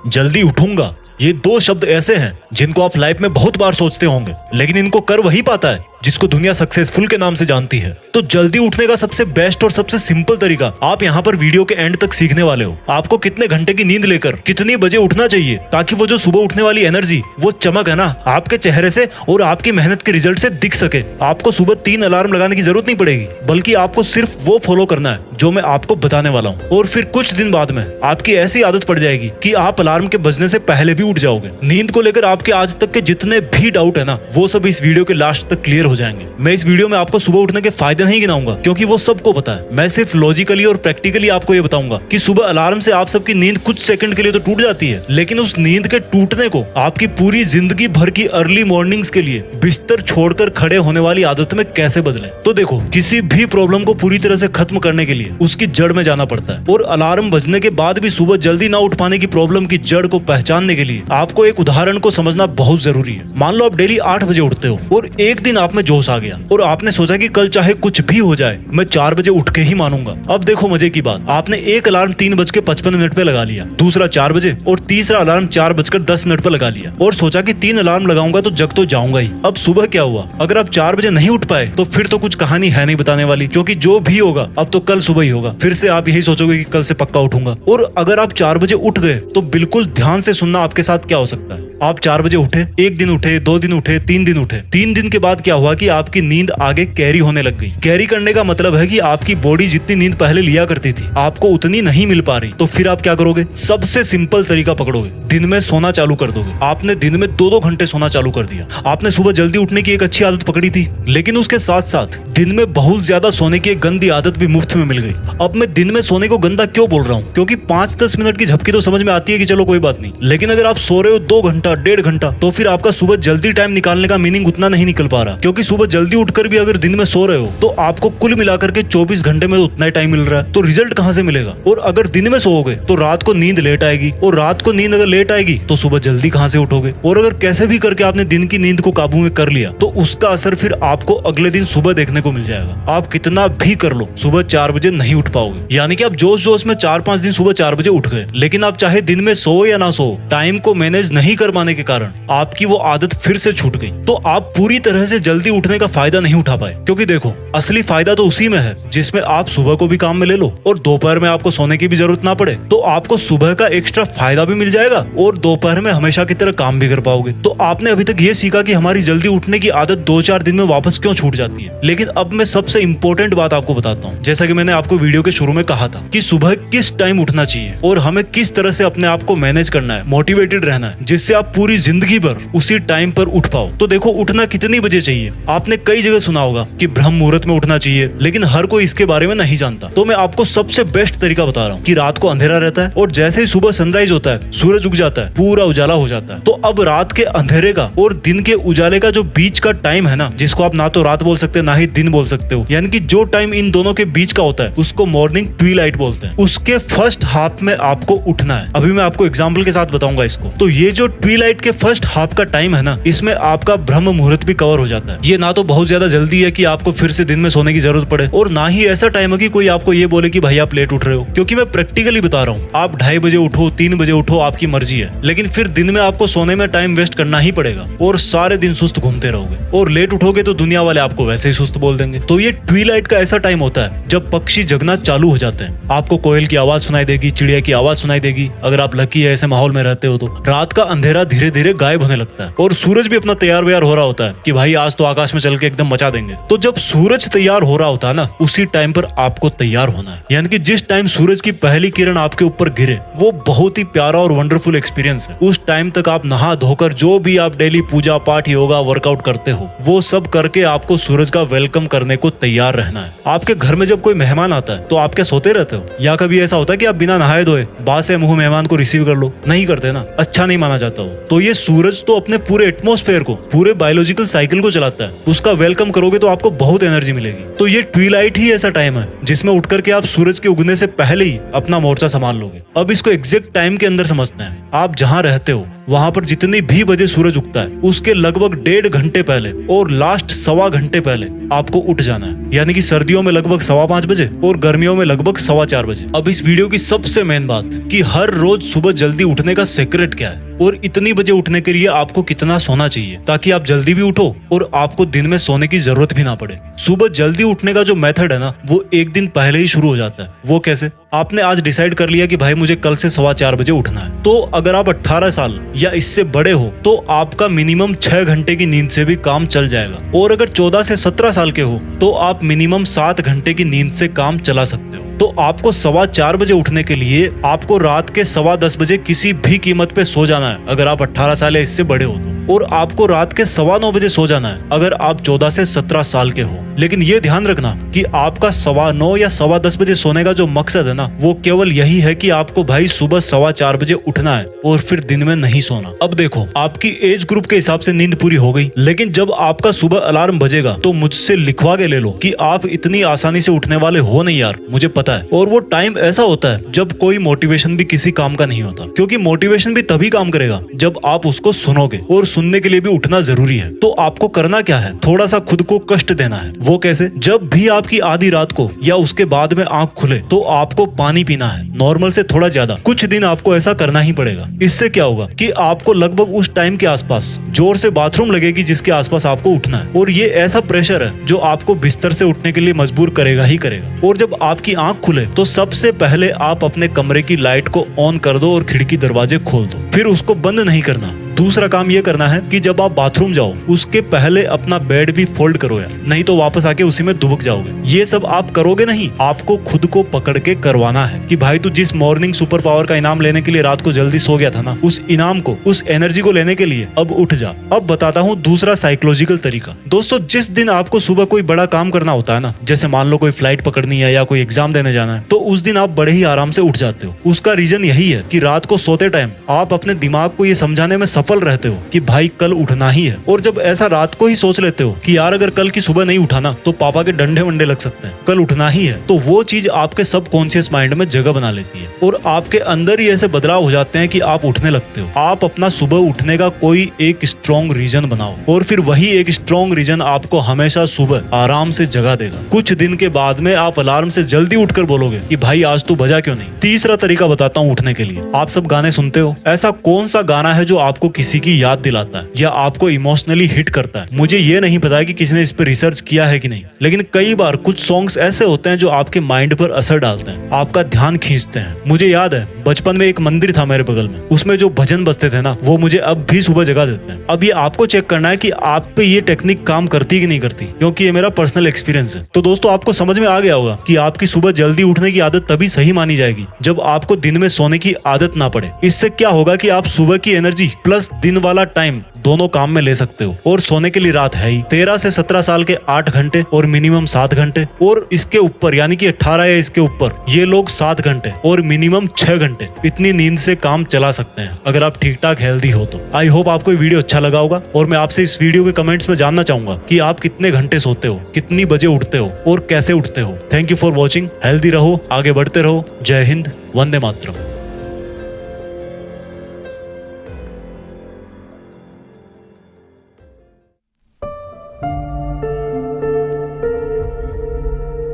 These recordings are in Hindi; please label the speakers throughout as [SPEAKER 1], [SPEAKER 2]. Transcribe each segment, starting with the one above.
[SPEAKER 1] जल्दी उठूंगा, ये दो शब्द ऐसे हैं जिनको आप लाइफ में बहुत बार सोचते होंगे, लेकिन इनको कर वही पाता है जिसको दुनिया सक्सेसफुल के नाम से जानती है। तो जल्दी उठने का सबसे बेस्ट और सबसे सिंपल तरीका आप यहाँ पर वीडियो के एंड तक सीखने वाले हो। आपको कितने घंटे की नींद लेकर कितनी बजे उठना चाहिए ताकि वो जो सुबह उठने वाली एनर्जी, वो चमक है ना, आपके चेहरे से और आपकी मेहनत के रिजल्ट से दिख सके। आपको सुबह 3 अलार्म लगाने की जरूरत नहीं पड़ेगी, बल्कि आपको सिर्फ वो फॉलो करना है जो मैं आपको बताने वाला हूँ। और फिर कुछ दिन बाद में आपकी ऐसी आदत पड़ जाएगी कि आप अलार्म के बजने से पहले भी उठ जाओगे। नींद को लेकर आपके आज तक के जितने भी डाउट है ना, वो सब इस वीडियो के लास्ट तक क्लियर हो जाएंगे। मैं इस वीडियो में आपको सुबह उठने के फायदे नहीं गिनाऊंगा, क्योंकि वो सबको पता है। मैं सिर्फ लॉजिकली और प्रैक्टिकली आपको ये बताऊंगा कि सुबह अलार्म से आप सबकी नींद कुछ सेकंड के लिए तो टूट जाती है, लेकिन उस नींद के टूटने को आपकी पूरी जिंदगी भर की अर्ली मॉर्निंग्स के लिए बिस्तर छोड़कर खड़े होने वाली आदत में कैसे बदलें। तो देखो, किसी भी प्रॉब्लम को पूरी तरह से खत्म करने के लिए उसकी जड़ में जाना पड़ता है, और अलार्म बजने के बाद भी सुबह जल्दी ना उठ पाने की प्रॉब्लम की जड़ को पहचानने के लिए आपको एक उदाहरण को समझना बहुत जरूरी है। मान लो आप डेली 8 बजे उठते हो और एक दिन आप में जोश आ गया और आपने सोचा कि कल चाहे कुछ भी हो जाए मैं 4 बजे उठ के ही मानूंगा। अब देखो मजे की बात, आपने एक अलार्म 3:55 पे लगा लिया, दूसरा 4 बजे और तीसरा अलार्म 4:10 पे लगा लिया और सोचा कि 3 अलार्म लगाऊंगा तो जग तो जाऊंगा ही। अब सुबह क्या हुआ? अगर आप 4 बजे नहीं उठ पाए तो फिर तो कुछ कहानी है नहीं बताने वाली, क्योंकि जो भी होगा अब तो कल सुबह ही होगा। फिर से आप यही सोचोगे कि कल से पक्का उठूंगा। और अगर आप 4 बजे उठ गए तो बिल्कुल ध्यान से सुनना आपके साथ क्या हो सकता है। आप 4 बजे उठे, 1 दिन उठे, 2 दिन उठे, 3 दिन उठे। 3 दिन के बाद क्या हुआ कि आपकी नींद आगे कैरी होने लग गई। कैरी करने का मतलब है कि आपकी बॉडी जितनी नींद पहले लिया करती थी आपको उतनी नहीं मिल पा रही। तो फिर आप क्या करोगे? सबसे सिंपल तरीका पकड़ोगे, दिन में सोना चालू कर दोगे। आपने दिन में 2-2 घंटे सोना चालू कर दिया। आपने सुबह जल्दी उठने की एक अच्छी आदत पकड़ी थी, लेकिन उसके साथ साथ दिन में बहुत ज्यादा सोने की एक गंदी आदत भी मुफ्त में मिल गई। अब मैं दिन में सोने को गंदा क्यों बोल रहा हूँ? क्योंकि 5-10 मिनट की झपकी तो समझ में आती है कि चलो कोई बात नहीं, लेकिन अगर आप सो रहे हो 2 घंटा 1.5 घंटा तो फिर आपका सुबह जल्दी टाइम निकालने का मीनिंग उतना नहीं निकल पा रहा। क्योंकि सुबह जल्दी उठकर भी अगर दिन में सो रहे हो तो आपको कुल मिलाकर के 24 घंटे में उतना ही टाइम मिल रहा है, तो रिजल्ट कहां से मिलेगा? और अगर दिन में सोओगे तो रात को नींद लेट आएगी, और रात को नींद अगर लेट आएगी तो सुबह जल्दी कहां से उठोगे? और अगर कैसे भी करके आपने दिन की नींद को काबू में कर लिया तो उसका असर फिर आपको अगले दिन सुबह देखने को मिल जाएगा। आप कितना भी कर लो, सुबह 4 बजे नहीं उठ पाओगे। यानी कि आप जोश जोश में 4-5 दिन सुबह 4 बजे उठ गए, लेकिन आप चाहे दिन में सो या ना सो, टाइम को मैनेज नहीं कर पाने के कारण आपकी वो आदत फिर से छूट गई। तो आप पूरी तरह से जल्दी उठने का फायदा नहीं उठा पाए। क्योंकि देखो, असली फायदा तो उसी में है जिसमें आप सुबह को भी काम में ले लो और दोपहर में आपको सोने की भी जरूरत ना पड़े। तो आपको सुबह का एक्स्ट्रा फायदा भी मिल जाएगा और दोपहर में हमेशा की तरह काम भी कर पाओगे। तो आपने अभी तक ये सीखा कि हमारी जल्दी उठने की आदत 2-4 दिन में वापस क्यों छूट जाती है। लेकिन अब मैं सबसे इंपॉर्टेंट बात आपको बताता हूँ। जैसा कि मैंने आपको वीडियो के शुरू में कहा था कि सुबह किस टाइम उठना चाहिए और हमें किस तरह से अपने आप को मैनेज करना है, मोटिवेटेड रहना है, जिससे आप पूरी जिंदगी भर उसी टाइम पर उठ पाओ। तो देखो, उठना कितनी बजे चाहिए? आपने कई जगह सुना होगा कि ब्रह्म मुहूर्त में उठना चाहिए, लेकिन हर कोई इसके बारे में नहीं जानता। तो मैं आपको सबसे बेस्ट तरीका बता रहा हूँ कि रात को अंधेरा रहता है और जैसे ही सुबह सनराइज होता है, सूरज उग जाता है, पूरा उजाला हो जाता है। तो अब रात के अंधेरे का और दिन के उजाले का जो बीच का टाइम है ना, जिसको आप ना तो रात बोल सकते ना ही दिन बोल सकते हो, यानी कि जो टाइम इन दोनों के बीच का होता है उसको मॉर्निंग ट्विलाइट बोलते हैं। उसके फर्स्ट हाफ में आपको उठना है। अभी मैं आपको एग्जाम्पल के साथ बताऊंगा इसको। तो ये जो ट्विलाइट के फर्स्ट हाफ का टाइम है ना, इसमें आपका ब्रह्म मुहूर्त भी कवर हो जाता है। ये ना तो बहुत ज्यादा जल्दी है कि आपको फिर से दिन में सोने की जरूरत पड़े, और ना ही ऐसा टाइम है कि कोई आपको ये बोले कि भाई आप लेट उठ रहे हो। क्योंकि मैं प्रैक्टिकली बता रहा हूँ, आप 2:30 बजे उठो, 3 बजे उठो, आपकी मर्जी है, लेकिन फिर दिन में आपको सोने में टाइम वेस्ट करना ही पड़ेगा और सारे दिन सुस्त घूमते रहोगे। और लेट उठोगे तो दुनिया वाले आपको वैसे ही सुस्त बोल देंगे। तो ये ट्विलाइट का ऐसा टाइम होता है जब पक्षी जगना चालू हो जाते हैं। आपको कोयल की आवाज सुनाई देगी, चिड़िया की आवाज सुनाई देगी, अगर आप लकी है ऐसे माहौल में रहते हो तो। रात का अंधेरा धीरे धीरे गायब होने लगता है और सूरज भी अपना तैयार व्यार हो रहा होता है कि भाई आज तो आकाश में चल के एकदम मचा देंगे। तो जब सूरज तैयार हो रहा होता है ना, उसी टाइम पर आपको तैयार होना है। यानी कि जिस टाइम सूरज की पहली किरण आपके ऊपर गिरे, वो बहुत ही प्यारा और वंडरफुल एक्सपीरियंस है। उस टाइम तक आप नहा धोकर जो भी आप डेली पूजा पाठ, योगा, वर्कआउट करते हो, वो सब करके आपको सूरज का वेलकम करने को तैयार रहना है। आपके घर में जब कोई मेहमान आता है तो आप क्या सोते रहते हो? या कभी ऐसा होता है कि आप बिना नहाए धोए बासे मुंह मेहमान को रिसीव कर लो? नहीं करते ना, अच्छा नहीं माना जाता हो। तो ये सूरज तो अपने पूरे एटमॉस्फेयर को, पूरे बायोलॉजिकल साइकिल को चलाता है। उसका वेलकम करोगे तो आपको बहुत एनर्जी मिलेगी। तो ये ट्विलाइट ही ऐसा टाइम है जिसमें उठ करके आप सूरज के उगने से पहले ही अपना मोर्चा संभाल लोगे। अब इसको एग्जैक्ट टाइम के अंदर समझते हैं। आप जहां रहते हो वहाँ पर जितनी भी बजे सूरज उगता है उसके लगभग 1.5 घंटे पहले और लास्ट 1.25 घंटे पहले आपको उठ जाना है। यानी कि सर्दियों में लगभग 5:15 बजे और गर्मियों में लगभग 4:15 बजे। अब इस वीडियो की सबसे मेन बात कि हर रोज सुबह जल्दी उठने का सीक्रेट क्या है और इतनी बजे उठने के लिए आपको कितना सोना चाहिए ताकि आप जल्दी भी उठो और आपको दिन में सोने की जरूरत भी ना पड़े। सुबह जल्दी उठने का जो मेथड है ना वो एक दिन पहले ही शुरू हो जाता है। वो कैसे? आपने आज डिसाइड कर लिया कि भाई मुझे कल से 4:15 बजे उठना है, तो अगर आप 18 साल या इससे बड़े हो तो आपका मिनिमम 6 घंटे की नींद से भी काम चल जाएगा। और अगर 14 से 17 साल के हो तो आप मिनिमम 7 घंटे की नींद से काम चला सकते हो। तो आपको 4:15 बजे उठने के लिए आपको रात के 10:15 बजे किसी भी कीमत पे सो जाना है अगर आप 18 साल या इससे बड़े हो तो। और आपको रात के 9:15 बजे सो जाना है अगर आप 14 से 17 साल के हो। लेकिन ये ध्यान रखना कि आपका 9:15 या 10:15 बजे सोने का जो मकसद है ना वो केवल यही है कि आपको भाई सुबह 4:15 बजे उठना है और फिर दिन में नहीं सोना। अब देखो, आपकी एज ग्रुप के हिसाब से नींद पूरी हो गई, लेकिन जब आपका सुबह अलार्म बजेगा तो मुझसे लिखवा के ले लो कि आप इतनी आसानी से उठने वाले हो नहीं यार, मुझे पता है। और वो टाइम ऐसा होता है जब कोई मोटिवेशन भी किसी काम का नहीं होता, क्योंकि मोटिवेशन भी तभी काम करेगा जब आप उसको सुनोगे और सुनने के लिए भी उठना जरूरी है। तो आपको करना क्या है? थोड़ा सा खुद को कष्ट देना है। वो कैसे? जब भी आपकी आधी रात को या उसके बाद में आंख खुले तो आपको पानी पीना है, नॉर्मल से थोड़ा ज्यादा। कुछ दिन आपको ऐसा करना ही पड़ेगा। इससे क्या होगा कि आपको लगभग उस टाइम के आसपास जोर से बाथरूम लगेगी जिसके आसपास आपको उठना है, और ये ऐसा प्रेशर है जो आपको बिस्तर से उठने के लिए मजबूर करेगा ही करेगा। और जब आपकी आंख खुले तो सबसे पहले आप अपने कमरे की लाइट को ऑन कर दो और खिड़की दरवाजे खोल दो, फिर उसको बंद नहीं करना। दूसरा काम ये करना है कि जब आप बाथरूम जाओ उसके पहले अपना बेड भी फोल्ड करो यार, नहीं तो वापस आके उसी में दुबक जाओगे। ये सब आप करोगे नहीं, आपको खुद को पकड़ के करवाना है कि भाई तू जिस मॉर्निंग सुपर पावर का इनाम लेने के लिए रात को जल्दी सो गया था ना, उस इनाम को, उस एनर्जी को लेने के लिए अब उठ जा। अब बताता हूँ दूसरा साइकोलॉजिकल तरीका। दोस्तों, जिस दिन आपको सुबह कोई बड़ा काम करना होता है ना, जैसे मान लो कोई फ्लाइट पकड़नी है या कोई एग्जाम देने जाना है, तो उस दिन आप बड़े ही आराम से उठ जाते हो। उसका रीजन यही है कि रात को सोते टाइम आप अपने दिमाग को ये समझाने में सफल रहते हो कि भाई कल उठना ही है। और जब ऐसा रात को ही सोच लेते हो कि यार अगर कल की सुबह नहीं उठाना तो पापा के डंडे वंडे लग सकते हैं, कल उठना ही है, तो वो चीज आपके सबकॉन्शियस माइंड में जगह बना लेती है और आपके अंदर ही ऐसे बदलाव हो जाते हैं कि आप उठने लगते हो। आप अपना सुबह उठने का कोई एक स्ट्रॉन्ग रीजन बनाओ और फिर वही एक स्ट्रॉन्ग रीजन आपको हमेशा सुबह आराम से जगा देगा। कुछ दिन के बाद में आप अलार्म से जल्दी उठकर बोलोगे कि भाई आज तू बजा क्यों नहीं। तीसरा तरीका बताता हूँ उठने के लिए। आप सब गाने सुनते हो, ऐसा कौन सा गाना है जो आपको किसी की याद दिलाता है या आपको इमोशनली हिट करता है? मुझे ये नहीं पता है कि किसी ने इस पे रिसर्च किया है कि नहीं, लेकिन कई बार कुछ सॉन्ग्स ऐसे होते हैं जो आपके माइंड पर असर डालते हैं, आपका ध्यान खींचते हैं। मुझे याद है बचपन में एक मंदिर था मेरे बगल में, उसमें जो भजन बजते थे ना वो मुझे अब भी सुबह जगा देते हैं। अब ये आपको चेक करना है कि आप पे ये टेक्निक काम करती कि नहीं करती, क्योंकि ये मेरा पर्सनल एक्सपीरियंस है। तो दोस्तों, आपको समझ में आ गया होगा कि आपकी सुबह जल्दी उठने की आदत तभी सही मानी जाएगी जब आपको दिन में सोने की आदत ना पड़े। इससे क्या होगा कि आप सुबह की एनर्जी प्लस दिन वाला टाइम दोनों काम में ले सकते हो। और सोने के लिए रात है ही 13 से 17 साल के 8 घंटे और मिनिमम 7 घंटे, और इसके ऊपर यानी कि 18 या इसके ऊपर ये लोग 7 घंटे और मिनिमम 6 घंटे इतनी नींद से काम चला सकते हैं अगर आप ठीक ठाक हेल्दी हो तो। आई होप आपको ये वीडियो अच्छा लगा होगा और मैं आपसे इस वीडियो के कमेंट्स में जानना चाहूंगा कि आप कितने घंटे सोते हो, कितनी बजे उठते हो और कैसे उठते हो। Thank you for watching. Healthy रहो, आगे बढ़ते रहो। जय हिंद, वंदे मातरम।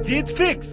[SPEAKER 2] जीत फिक्स।